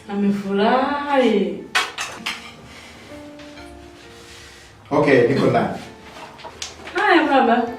Amefurahi. Okay, niko ndani. Haya baba.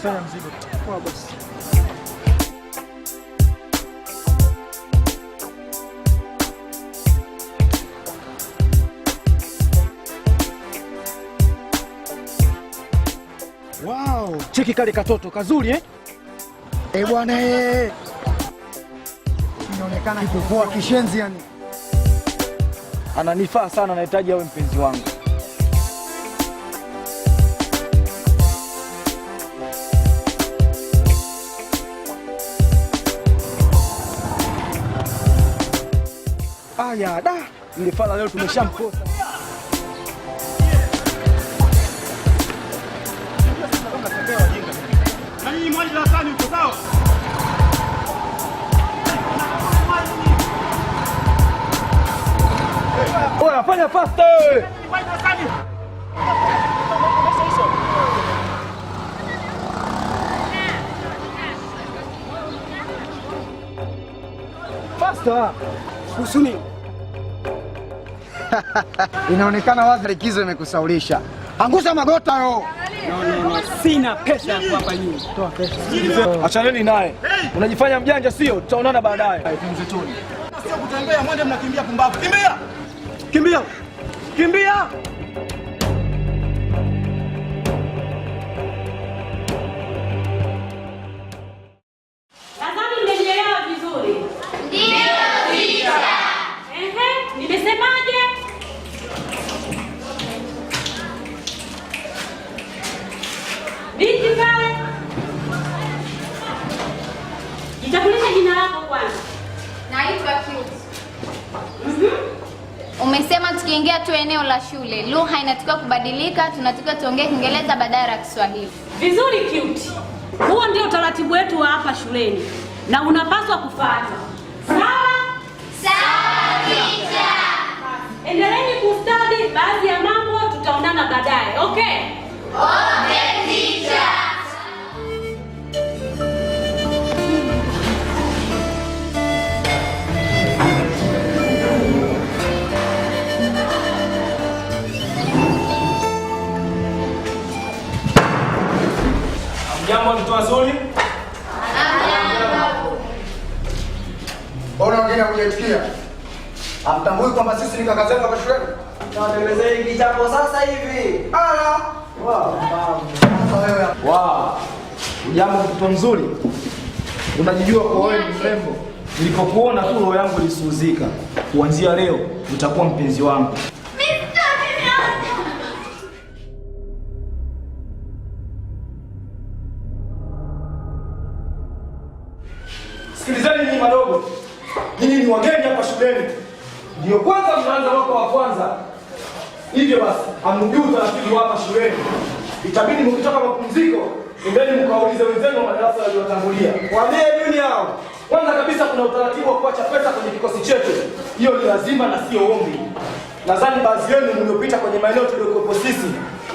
kusanya mzigo. Poa boss. Wow, cheki kale katoto kazuri eh? Bwana inaonekana kipoa kishenzi yani. Ananifaa sana, nahitaji awe mpenzi wangu. Aya da, ile fala leo tumeshamkosa. Na nyinyi mmoja la tani uko sawa? Oya, fanya faster. Faster. Usuni. Inaonekana wazi likizo imekusaulisha. Angusha magota yo. No. Sina pesa ya kuwapa nyinyi. Toa pesa. Achaneni naye. Unajifanya mjanja sio? Tutaonana baadaye. Tumzetuni. Sio kutembea, mwende mnakimbia pumbavu. Kimbia! Kimbia! Kimbia! Nadhani mmenielewa vizuri. Ndio, teacher. Nimesemaje? Binti pale. Jitambulishe jina lako kwanza. Naitwa Cute. Umesema tukiingia tu eneo la shule, lugha inatakiwa kubadilika, tunatakiwa tuongee Kiingereza badala ya Kiswahili. Vizuri Cute. Huo ndio utaratibu wetu wa hapa shuleni na unapaswa kufuata. Sawa? Sawa, teacher. Endeleeni kustadi baadhi ya mambo, tutaonana baadaye. Okay? Okay, teacher. Jambo mtu wazuri. Mbona wengine hujasikia? Hamtambui kwamba sisi ni kaka zenu hapa shuleni? Tunaelezea hiki jambo sasa hivi. Wow. Jambo mtoto mzuri. Unajijua kwa wewe ni mrembo. Nilipokuona tu roho yangu ilisuhuzika. Kuanzia leo utakuwa mpenzi wangu. Sikilizeni nyinyi madogo. Nyinyi ni wageni hapa shuleni. Ndio kwanza mnaanza mwaka wa kwanza. Hivyo basi, hamjui utaratibu hapa shuleni. Itabidi mkitoka mapumziko, endeni mkaulize wenzenu wa madarasa yaliyotangulia. Waambie nini hao? Kwanza kabisa kuna utaratibu wa kuacha pesa kwenye kikosi chetu. Hiyo ni lazima na sio ombi. Nadhani baadhi yenu mliopita kwenye maeneo tuliokuwepo sisi,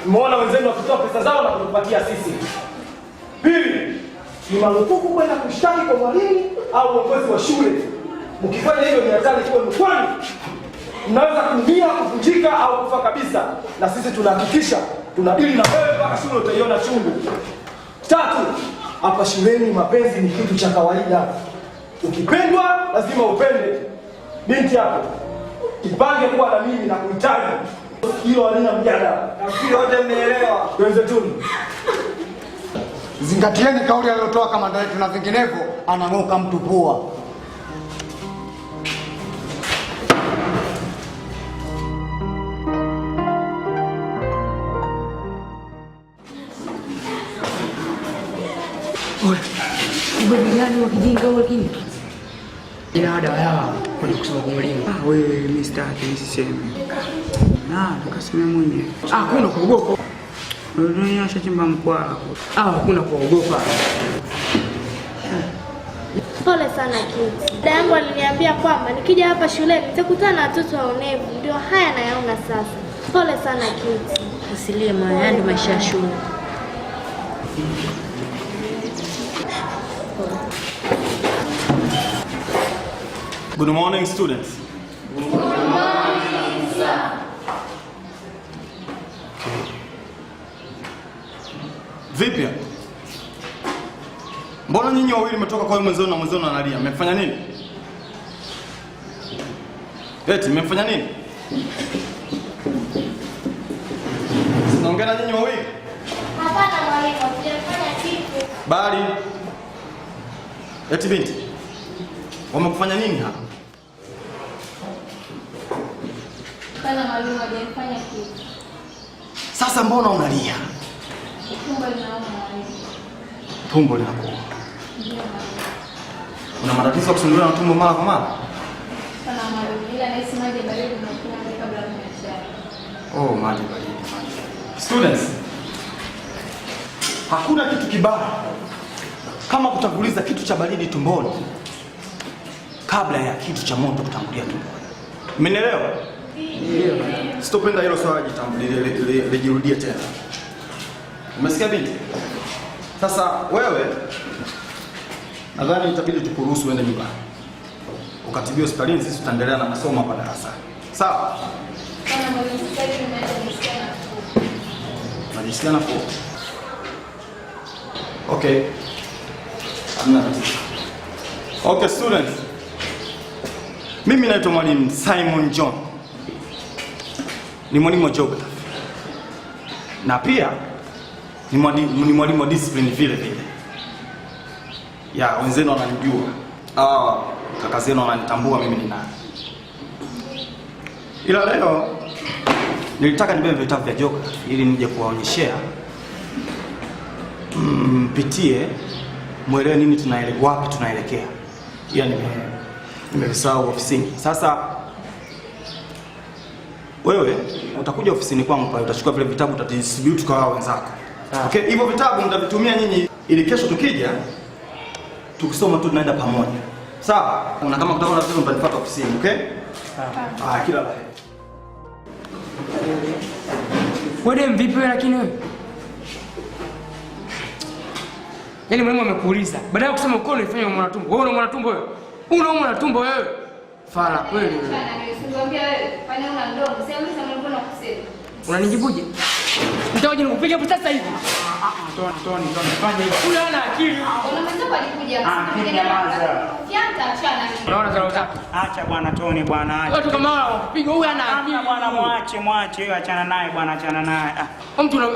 mmeona wenzenu wakitoa pesa zao na kutupatia sisi. Pili, ni marufuku kwenda kushtaki kwa mwalimu au uongozi wa shule. Mkifanya hivyo ni hatari kwenu, kwani mnaweza kuumia, kuvunjika au kufa kabisa. Na sisi tunahakikisha tunadili na wewe mpaka shule utaiona chungu. Tatu, hapa shuleni mapenzi ni kitu cha kawaida. Ukipendwa lazima upende. Binti hapo, ipange kuwa na mimi na kuhitaji. Hilo halina mjadala. Nafikiri wote mmeelewa. Wenzetuni. Zingatieni kauli aliyotoa kamanda wetu na vinginevyo anang'oka mtu pua. Ubadiliani wa kijinga au lakini Ina ada ya kwenda kusoma kwa mwalimu. Wewe Mr. Sisemi. Tukasema mwenyewe. kuna kuogopa. Unanyosha chimba mkwao. Kuna kuogopa. Pole sana Cute. Dada yangu aliniambia kwamba nikija hapa shuleni nitakutana na watoto waonevu, ndio haya nayaona sasa. Pole sana Cute. Usilie maana ndio maisha ya shule. Good morning, students. Good morning, sir. Vipi? wawili mmetoka kwa mwenzenu na mwenzenu analia. Mmefanya nini? Eti mmefanya nini? Sinaongea na nyinyi wawili? Hapana mwalimu, hatujafanya kitu. Bali. Eti binti. Wamekufanya nini hapa? Kana mwalimu hajafanya kitu. Sasa mbona unalia? Tumbo linauma mwalimu. Tumbo linakuuma. Una matatizo ya kusumbuliwa na tumbo mara kwa mara? Kana mwalimu, ila nahisi maji baridi nakunywa kabla ya chai. Oh, maji baridi. Students, hakuna kitu kibaya kama kutanguliza kitu cha baridi tumboni kabla ya kitu cha moto kutangulia tumboni. Mmenielewa? Ndio. Sitopenda hilo swali lijirudie tena. Umesikia binti? Sasa wewe nadhani itabidi tukuruhusu uende nyumbani. Ukatibie hospitalini, sisi tutaendelea na masomo hapa darasani. Sawa? Kana mwalimu, sasa hivi nimejisikia nafuu. Unajisikia nafuu? Okay. Hamna tatizo. Okay students. Mimi naitwa mwalimu Simon John. Ni mwalimu wa geography. Na pia ni mwalimu wa discipline vile vile. Ya, wenzenu wananijua. Kaka zenu wananitambua mimi ni nani. Ila leo nilitaka nibebe vitabu vya geography ili nije kuwaonyeshea. Mpitie mwelewe nini wapi tunaelekea. Ila nimesahau ofisini. Sasa wewe utakuja ofisini kwangu pale, utachukua vile vitabu utadistribute kwa wenzako. Okay, hivyo vitabu mtavitumia nyinyi ili kesho tukija tukisoma tu tunaenda pamoja. Sawa? Na kama kutakuwa na tatizo mtanifuata ofisini, okay? Sawa. Kila la heri. Wewe mvipi wewe lakini wewe? Yaani mwalimu amekuuliza, baada ya kusema uko unafanya mwana tumbo. Wewe unaumwa na tumbo wewe? Unaumwa na tumbo wewe? Fala kweli wewe. Nisimwambia wewe, fanya una mdomo. Sasa mimi sasa mbona kusema? Unanijibuje? Nitaje nikupiga hapo sasa hivi. Toni, fanya hivyo. Huyu hana akili. Unamweza alikuja. Kianta achana. Unaona zao zako? Acha bwana Toni bwana acha. Watu kama wao kupiga huyu hana akili. Bwana mwache wewe, achana naye bwana, achana naye. Mtu una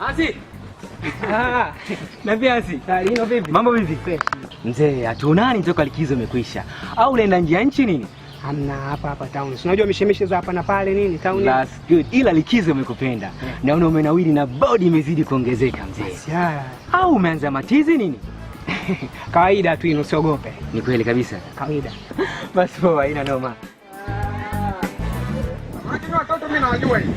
Asi. Na viasi. Lino vipi? Mambo vipi? Mzee, hatuonani toka likizo imekwisha. Au unaenda nje ya nchi nini? Hamna, hapa town. Unajua mishemishe za hapa na pale nini town. That's good. Ila likizo imekupenda. Naona umenawiri na body imezidi kuongezeka mzee. Au umeanza matizi nini? Kawaida tu, usiogope. Ni kweli kabisa. Kawaida. Basi poa, haina noma. Lakini watoto mimi nawajua hivi.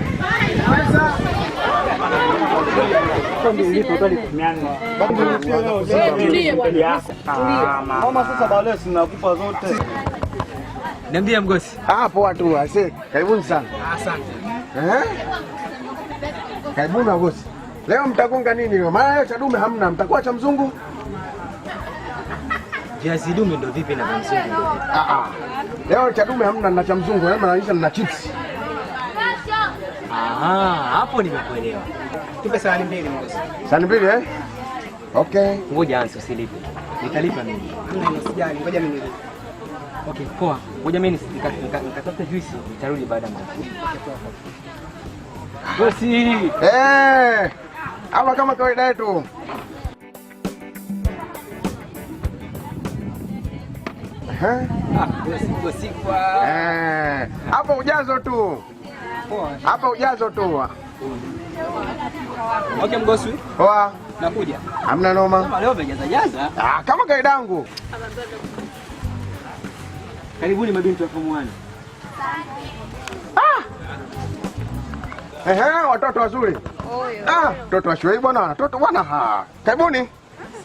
Mama sasa baadaye sinakupa zote. Niambie mgosi. Poa tu, ase. Karibuni sana. Asante. Karibuni mgosi. Leo mtagonga nini leo? Maana leo cha dume hamna, mtakuwa cha mzungu. Viazi dume ndo vipi na mzungu? Leo cha dume hamna na cha mzungu, na maanisha na chips. Hapo nimekuelewa. Tupe sahani mbili mgosi. Sahani mbili eh? Okay. Ngoja anza usilipe. Nitalipa mimi. Hamna, usijali, ngoja mimi nilipe. Okay, poa. Ngoja mimi nikatafuta juice, nitarudi baada ya muda. Bosi. Hapa kama kawaida yetu. Bosi kwa. Hapo ujazo tu. Hapa ujazo tu. Okay mgosi. Poa. Nakuja. Hamna noma. Kama leo umejaza. Kama kawaida yangu. Karibuni mabinti wa form 1. Watoto wazuri. Watoto wa shule bwana, watoto bwana. Karibuni.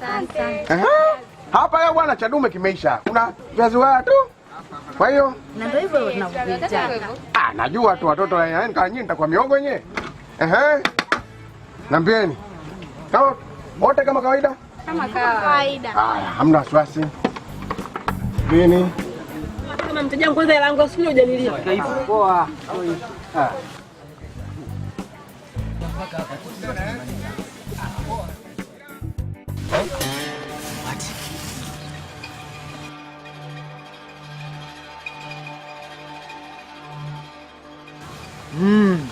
Asante. Hapa leo bwana chadume kimeisha. Kuna viazi waya tu. Kwa hiyo Na ndio hivyo tunavyoita. najua tu watoto yaani kama nyinyi mtakuwa miogo yenyewe. Nambieni. Kama wote kama kawaida? Kama kawaida. Hamna wasiwasi. Nini? Kama mteja wangu kwanza langu usije hujanilia. Poa.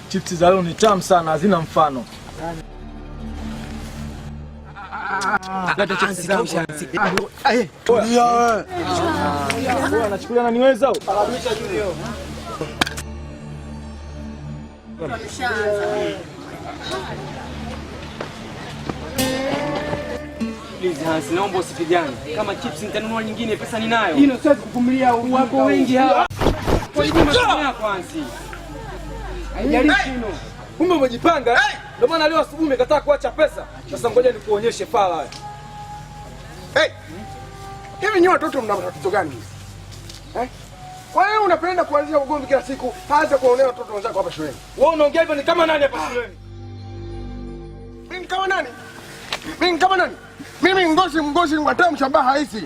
Chipsi za leo ni tamu sana, hazina mfano. Leta chipsi zangu. Tulia wewe. Anachukulia na niweza au? Please Hans, naomba usipigane. Kama chips nitanunua nyingine, pesa ninayo. Hilo siwezi kuvumilia wako wengi hawa. Kwa hiyo masomo yako Hansi. Haijalishi hilo. Kumbe umejipanga Ndio maana leo asubuhi umekataa kuacha pesa. Sasa ngoja nikuonyeshe fala. Hivi nyinyi watoto mna matatizo gani? Kwa hiyo unapenda kuanzia ugomvi kila siku, hata kuonea watoto wenzako hapa shuleni. Wewe unaongea hivyo ni kama nani hapa shuleni? Mimi kama nani? Mimi ngozi ngwata mshabaha hizi.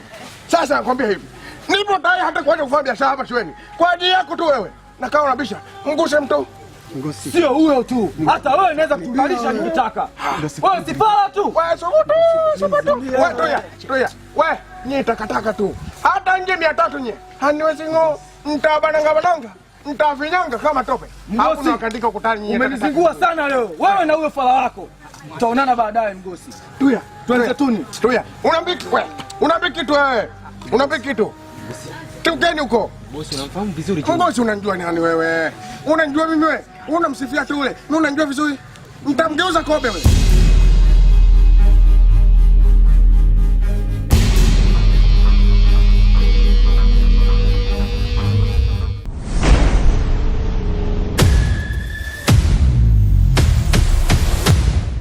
Sasa nakwambia hivi. Nipo tayari hata kuacha kufanya biashara hapa shuleni. Kwa ajili yako tu wewe. Na kama unabisha, mguse mtu. Sio huyo tu. Hata wewe unaweza kukalisha nikitaka. Wewe sifala tu. Wewe subutu. Wewe toya. Wewe ni takataka tu. Hata nje 300 nye. Haniwezi ngo mtabananga. Mtafinyanga kama tope. Hakuna wakandika ukutani nye. Umenizingua sana leo. Wewe na huyo fala wako. Tutaonana baadaye Mgosi. Tuya. Twende tuni. Tuya. Unambiki wewe. Unambiki tu wewe. Unambiki tu. Tukeni huko. Bosi unamfahamu vizuri. Mgosi unanijua nani wewe? Unanijua mimi wewe? Unamsifia tu ule. Mimi unanijua vizuri. Mtamgeuza kobe wewe.